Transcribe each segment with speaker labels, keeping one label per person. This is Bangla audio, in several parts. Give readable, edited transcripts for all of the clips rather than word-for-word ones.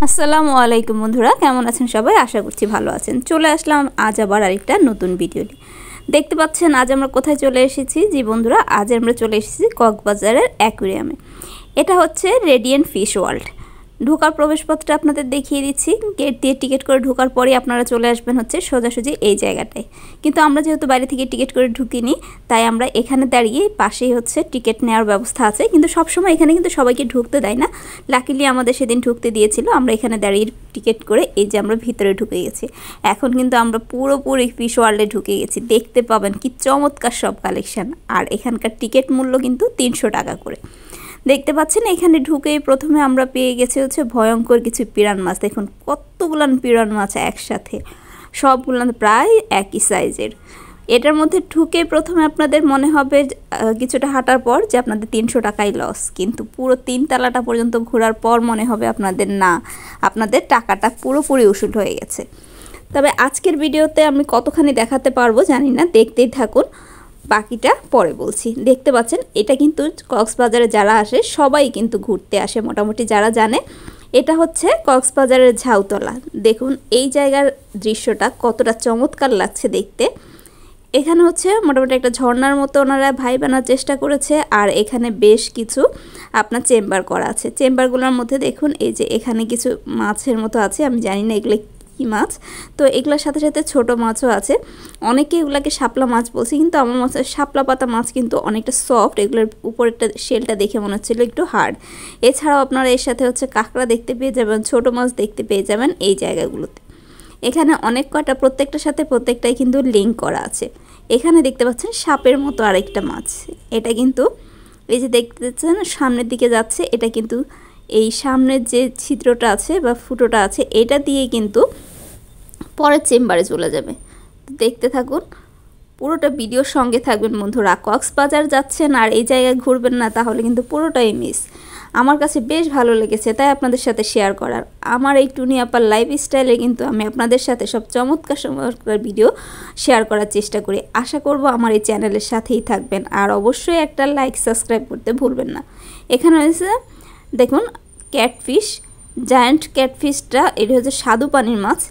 Speaker 1: আসসালামু আলাইকুম বন্ধুরা, কেমন আছেন সবাই? আশা করছি ভালো আছেন। চলে আসলাম আজ আবার আরেকটা নতুন ভিডিও নিয়ে। দেখতে পাচ্ছেন আজ আমরা কোথায় চলে এসেছি? জি বন্ধুরা, আজ আমরা চলে এসেছি কক্সবাজারের অ্যাকুয়ারিয়ামে। এটা হচ্ছে রেডিয়েন্ট ফিশ ওয়ার্ল্ড। ঢোকার প্রবেশপত্রটা আপনাদের দেখিয়ে দিচ্ছি। গেট দিয়ে টিকিট করে ঢোকার পরে আপনারা চলে আসবেন হচ্ছে সোজাসুজি এই জায়গাটায়। কিন্তু আমরা যেহেতু বাইরে থেকে টিকিট করে ঢুকিনি, তাই আমরা এখানে দাঁড়িয়ে পাশেই হচ্ছে টিকিট নেওয়ার ব্যবস্থা আছে। কিন্তু সবসময় এখানে কিন্তু সবাইকে ঢুকতে দেয় না। লাকিলি আমাদের সেদিন ঢুকতে দিয়েছিল। আমরা এখানে দাঁড়িয়ে টিকিট করে এই যে আমরা ভিতরে ঢুকে গেছি। এখন কিন্তু আমরা পুরোপুরি ফিশ ওয়ার্ল্ডে ঢুকে গেছি। দেখতে পাবেন কি চমৎকার সব কালেকশন। আর এখানকার টিকিট মূল্য কিন্তু 300 টাকা করে। দেখতে পাচ্ছেন এখানে ঢুকেই প্রথমে আমরা পেয়ে গেছি হচ্ছে ভয়ঙ্কর কিছু পিরান মাছ। দেখুন কতগুলান পিরান মাছ একসাথে, সবগুলান প্রায় একই সাইজের। এটার মধ্যে ঢুকে প্রথমে আপনাদের মনে হবে কিছুটা হাঁটার পর যে আপনাদের 300 টাকাই লস, কিন্তু পুরো 3 তলাটা পর্যন্ত ঘোরার পর মনে হবে আপনাদের না, আপনাদের টাকাটা পুরোপুরি উসুল হয়ে গেছে। তবে আজকের ভিডিওতে আমি কতখানি দেখাতে পারবো জানি না, দেখতেই থাকুন, বাকিটা পরে বলছি। দেখতে পাচ্ছেন এটা কিন্তু কক্সবাজারে যারা আসে সবাই কিন্তু ঘুরতে আসে, মোটামুটি যারা জানে। এটা হচ্ছে কক্সবাজারের ঝাউতলা। দেখুন এই জায়গার দৃশ্যটা কতটা চমৎকার লাগছে দেখতে। এখানে হচ্ছে মোটামুটি একটা ঝর্ণার মতো ওনারা বানার চেষ্টা করেছে। আর এখানে বেশ কিছু আপনার চেম্বার করা আছে। চেম্বারগুলোর মধ্যে দেখুন এই যে এখানে কিছু মাছের মতো আছে, আমি জানি না এগুলো কি মাছ। তো এগুলোর সাথে সাথে ছোট মাছও আছে। অনেকে এগুলাকে শাপলা মাছ বলছে, কিন্তু আমার মতে শাপলা পাতা মাছ কিন্তু অনেকটা সফট। এগুলোর উপরেরটা শেলটা দেখে মনে হচ্ছিল একটু হার্ড। এছাড়াও আপনারা এর সাথে হচ্ছে কাঁকড়া দেখতে পেয়ে যাবেন, ছোট মাছ দেখতে পেয়ে যাবেন এই জায়গাগুলোতে। এখানে অনেক কটা, প্রত্যেকটার সাথে প্রত্যেকটাই কিন্তু লিঙ্ক করা আছে। এখানে দেখতে পাচ্ছেন সাপের মতো আরেকটা মাছ। এটা কিন্তু এই যে দেখতে পাচ্ছেন সামনের দিকে যাচ্ছে, এটা কিন্তু এই সামনের যে ছিদ্রটা আছে বা ফুটোটা আছে, এটা দিয়ে কিন্তু পরের চেম্বারে চলে যাবে। দেখতে থাকুন, পুরোটা ভিডিওর সঙ্গে থাকবেন বন্ধুরা। কক্সবাজার যাচ্ছেন আর এই জায়গায় ঘুরবেন না, তাহলে কিন্তু পুরোটাই মিস। আমার কাছে বেশ ভালো লেগেছে, তাই আপনাদের সাথে শেয়ার করার। আমার এই টুনি আপার লাইফস্টাইলে কিন্তু আমি আপনাদের সাথে সব চমৎকার চমৎকার ভিডিও শেয়ার করার চেষ্টা করি। আশা করব আমার এই চ্যানেলের সাথেই থাকবেন। আর অবশ্যই একটা লাইক সাবস্ক্রাইব করতে ভুলবেন না। এখানে হয়েছে দেখুন ক্যাটফিশ, জায়ান্ট ক্যাটফিশটা এটা হচ্ছে স্বাদু পানির মাছ।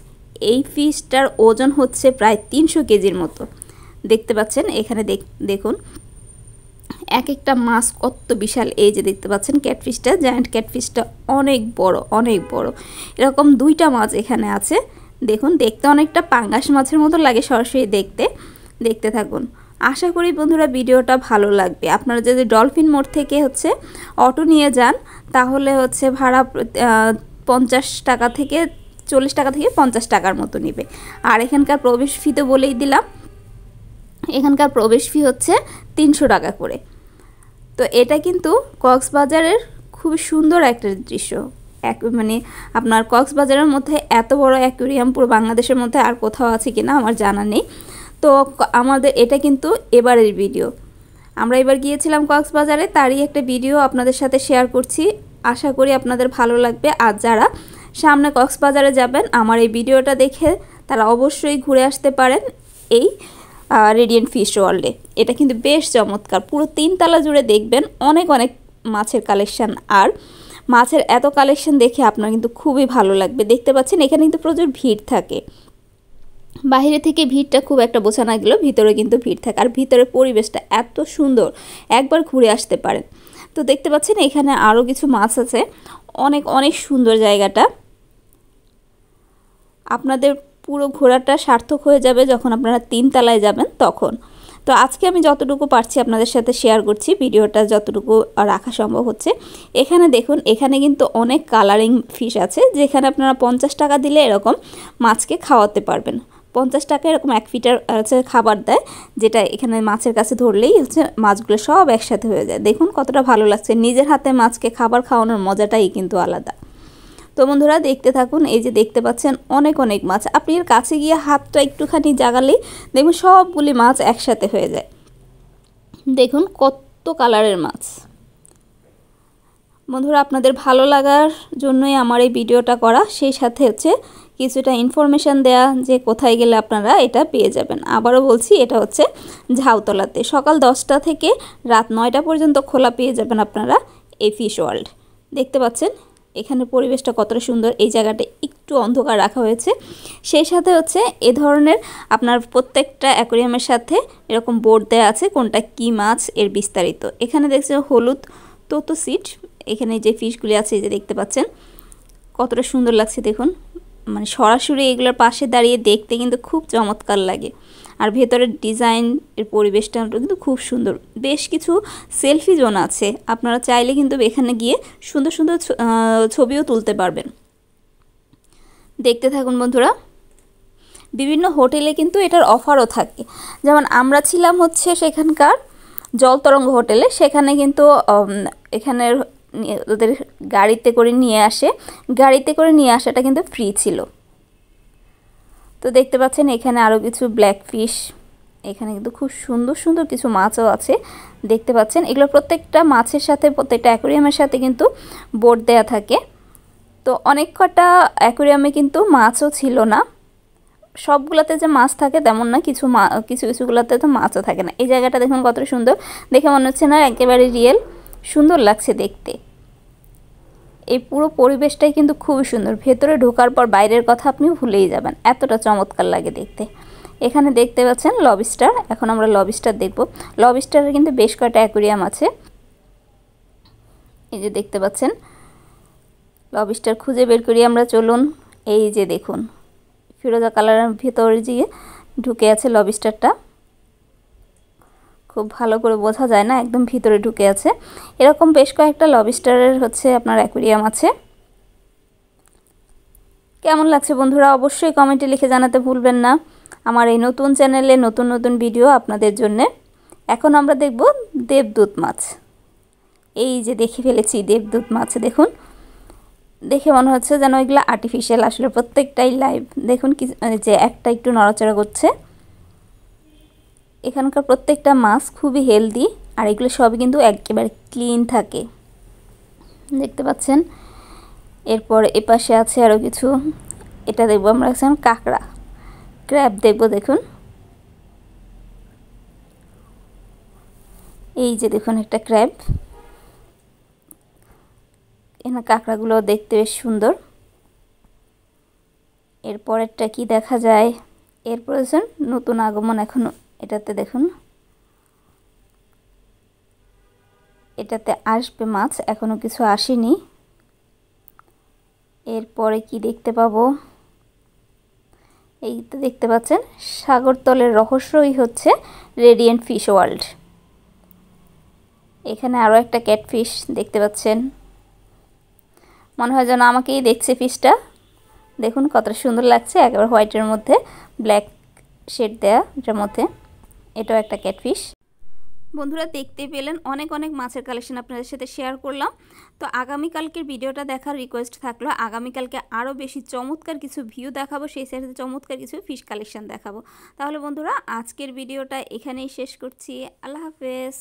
Speaker 1: এই ফিশটার ওজন হচ্ছে প্রায় 300 কেজির মতো। দেখতে পাচ্ছেন এখানে দেখুন এক একটা মাছ কত বিশাল। এই যে দেখতে পাচ্ছেন ক্যাটফিশটা, জায়ান্ট ক্যাটফিশটা অনেক বড়, অনেক বড়। এরকম 2টা মাছ এখানে আছে। দেখুন দেখতে অনেকটা পাঙ্গাস মাছের মতো লাগে সরাসরি দেখতে। দেখতে থাকুন, আশা করি বন্ধুরা ভিডিওটা ভালো লাগবে। আপনারা যদি ডলফিন মোড় থেকে হচ্ছে অটো নিয়ে যান, তাহলে হচ্ছে ভাড়া 50 টাকা থেকে 40 টাকা থেকে 50 টাকার মতো নেবে। আর এখানকার প্রবেশ ফি তো বলেই দিলাম, এখানকার প্রবেশ ফি হচ্ছে 300 টাকা করে। তো এটা কিন্তু কক্সবাজারের খুবই সুন্দর একটা দৃশ্য। মানে আপনার কক্সবাজারের মধ্যে এত বড় অ্যাকুয়ারিয়াম পুরো বাংলাদেশের মধ্যে আর কোথাও আছে কিনা আমার জানা নেই। তো আমাদের এটা কিন্তু এবারের ভিডিও। আমরা এবার গিয়েছিলাম কক্সবাজারে, তারই একটা ভিডিও আপনাদের সাথে শেয়ার করছি। আশা করি আপনাদের ভালো লাগবে। আর যারা সামনে কক্সবাজারে যাবেন, আমার এই ভিডিওটা দেখে তারা অবশ্যই ঘুরে আসতে পারেন এই রেডিয়েন্ট ফিশ ওয়ার্ল্ডে। এটা কিন্তু বেশ চমৎকার। পুরো 3 তলা জুড়ে দেখবেন অনেক অনেক মাছের কালেকশান। আর মাছের এত কালেকশান দেখে আপনার কিন্তু খুবই ভালো লাগবে। দেখতে পাচ্ছেন এখানে কিন্তু প্রচুর ভিড় থাকে। বাইরে থেকে ভিড়টা খুব একটা বোঝা না গেলেও ভিতরে কিন্তু ভিড় থাকে। আর ভিতরের পরিবেশটা এত সুন্দর, একবার ঘুরে আসতে পারেন। তো দেখতে পাচ্ছেন এখানে আরও কিছু মাছ আছে। অনেক অনেক সুন্দর জায়গাটা। আপনাদের পুরো ঘোরাটা সার্থক হয়ে যাবে যখন আপনারা 3 তলায় যাবেন তখন। তো আজকে আমি যতটুকু পারছি আপনাদের সাথে শেয়ার করছি, ভিডিওটা যতটুকু রাখা সম্ভব হচ্ছে। এখানে দেখুন, এখানে কিন্তু অনেক কালারিং ফিশ আছে, যেখানে আপনারা 50 টাকা দিলে এরকম মাছকে খাওয়াতে পারবেন। 50 টাকা এরকম 1 ফিটার হচ্ছে খাবার দেয়, যেটা এখানে মাছের কাছে ধরলেই হচ্ছে মাছগুলো সব একসাথে হয়ে যায়। দেখুন কতটা ভালো লাগছে। নিজের হাতে মাছকে খাবার খাওয়ানোর মজাটাই কিন্তু আলাদা। তো বন্ধুরা দেখতে থাকুন। এই যে দেখতে পাচ্ছেন অনেক অনেক মাছ। আপনি এর কাছে গিয়ে হাতটা একটুখানি জাগালেই দেখুন সবগুলি মাছ একসাথে হয়ে যায়। দেখুন কত কালারের মাছ। বন্ধুরা আপনাদের ভালো লাগার জন্যই আমার এই ভিডিওটা করা, সেই সাথে হচ্ছে কিছুটা ইনফরমেশান দেয়া যে কোথায় গেলে আপনারা এটা পেয়ে যাবেন। আবারও বলছি, এটা হচ্ছে ঝাউতলাতে। সকাল 10টা থেকে রাত 9টা পর্যন্ত খোলা পেয়ে যাবেন আপনারা এই ফিশ ওয়ার্ল্ড। দেখতে পাচ্ছেন এখানে পরিবেশটা কতটা সুন্দর। এই জায়গাটা একটু অন্ধকার রাখা হয়েছে। সেই সাথে হচ্ছে এ ধরনের আপনার প্রত্যেকটা অ্যাকোয়ারিয়ামের সাথে এরকম বোর্ড দেওয়া আছে কোনটা কি মাছ এর বিস্তারিত। এখানে দেখছেন হলুদ তোতো সিট। এখানে যে ফিশগুলি আছে এই যে দেখতে পাচ্ছেন কতটা সুন্দর লাগছে দেখুন। মানে সরাসরি এগুলোর পাশে দাঁড়িয়ে দেখতে কিন্তু খুব চমৎকার লাগে। আর ভেতরের ডিজাইন এর পরিবেশটা কিন্তু খুব সুন্দর। বেশ কিছু সেলফি জোন আছে, আপনারা চাইলে কিন্তু এখানে গিয়ে সুন্দর সুন্দর ছবিও তুলতে পারবেন। দেখতে থাকুন বন্ধুরা। বিভিন্ন হোটেলে কিন্তু এটার অফারও থাকে। যেমন আমরা ছিলাম হচ্ছে সেখানকার জলতরঙ্গ হোটেলে, সেখানে কিন্তু এখানের ওদের গাড়িতে করে নিয়ে আসে, গাড়িতে করে নিয়ে আসাটা কিন্তু ফ্রি ছিল। তো দেখতে পাচ্ছেন এখানে আরও কিছু ব্ল্যাক ফিশ, এখানে কিন্তু খুব সুন্দর সুন্দর কিছু মাছও আছে দেখতে পাচ্ছেন। এগুলো প্রত্যেকটা মাছের সাথে প্রত্যেকটা অ্যাকোয়ারিয়ামের সাথে কিন্তু বোর্ড দেয়া থাকে। তো অনেক কটা অ্যাকোয়ারিয়ামে কিন্তু মাছও ছিল না, সবগুলোতে যে মাছ থাকে তেমন না, কিছু কিছুগুলোতে তো মাছও থাকে না। এই জায়গাটা দেখুন কত সুন্দর, দেখে মনে হচ্ছে না একেবারে রিয়েল, সুন্দর লাগছে দেখতে। এই পুরো পরিবেশটাই কিন্তু খুবই সুন্দর। ভেতরে ঢোকার পর বাইরের কথা আপনি ভুলেই যাবেন, এতটা চমৎকার লাগে দেখতে। এখানে দেখতে পাচ্ছেন লবস্টার। এখন আমরা লবস্টার দেখব। লবস্টারের কিন্তু বেশ কয়েকটা অ্যাকোয়ারিয়াম আছে। এই যে দেখতে পাচ্ছেন লবস্টার খুঁজে বের করি আমরা, চলুন। এই যে দেখুন ফিরোজা কালারের ভেতরে যে ঢুকে আছে লবস্টারটা, খুব ভালো করে বোঝা যায় না, একদম ভিতরে ঢুকে আছে। এরকম বেশ কয়েকটা লবস্টারের হচ্ছে আপনার অ্যাকোয়ারিয়াম আছে। কেমন লাগছে বন্ধুরা অবশ্যই কমেন্টে লিখে জানাতে ভুলবেন না। আমার এই নতুন চ্যানেলে নতুন নতুন ভিডিও আপনাদের জন্য। এখন আমরা দেখব দেবদূত মাছ। এই যে দেখে ফেলেছি দেবদূত মাছ, দেখুন দেখে মনে হচ্ছে যেন এগুলো আর্টিফিশিয়াল, আসলে প্রত্যেকটাই লাইভ। দেখুন কি যে একটা একটু নড়াচড়া করছে। এখানকার প্রত্যেকটা মাছ খুবই হেলদি, আর এগুলো সবই কিন্তু একেবারে ক্লিন থাকে দেখতে পাচ্ছেন। এরপর এপাশে আছে আরও কিছু, এটা দেখবো আমরা এখন কাঁকড়া, ক্র্যাব দেখবো। দেখুন এই যে দেখুন একটা ক্র্যাব, এখানে কাঁকড়াগুলো দেখতে বেশ সুন্দর। এরপরেরটা কি দেখা যায়, এরপর নতুন আগমন এখন এটাতে দেখুন, এটাতে আসবে মাছ, এখনো কিছু আসেনি। এরপরে কি দেখতে পাবো, এই তো দেখতে পাচ্ছেন সাগরতলের রহস্যই হচ্ছে রেডিয়েন্ট ফিশ ওয়ার্ল্ড। এখানে আরও একটা ক্যাটফিশ দেখতে পাচ্ছেন, মনে হয় যেন আমাকেই দেখছে ফিশটা। দেখুন কতটা সুন্দর লাগছে, একেবারে হোয়াইটের মধ্যে ব্ল্যাক শেড দেয়া এটার মধ্যে। এটাও একটা ক্যাটফিশ। বন্ধুরা দেখতে পেলেন অনেক অনেক মাছের কালেকশন আপনাদের সাথে শেয়ার করলাম। তো আগামীকালকের ভিডিওটা দেখার রিকোয়েস্ট থাকলো, আগামীকালকে আরও বেশি চমৎকার কিছু ভিউ দেখাবো, সেই সাথে চমৎকার কিছু ফিশ কালেকশন দেখাবো। তাহলে বন্ধুরা আজকের ভিডিওটা এখানেই শেষ করছি। আল্লাহ হাফেজ।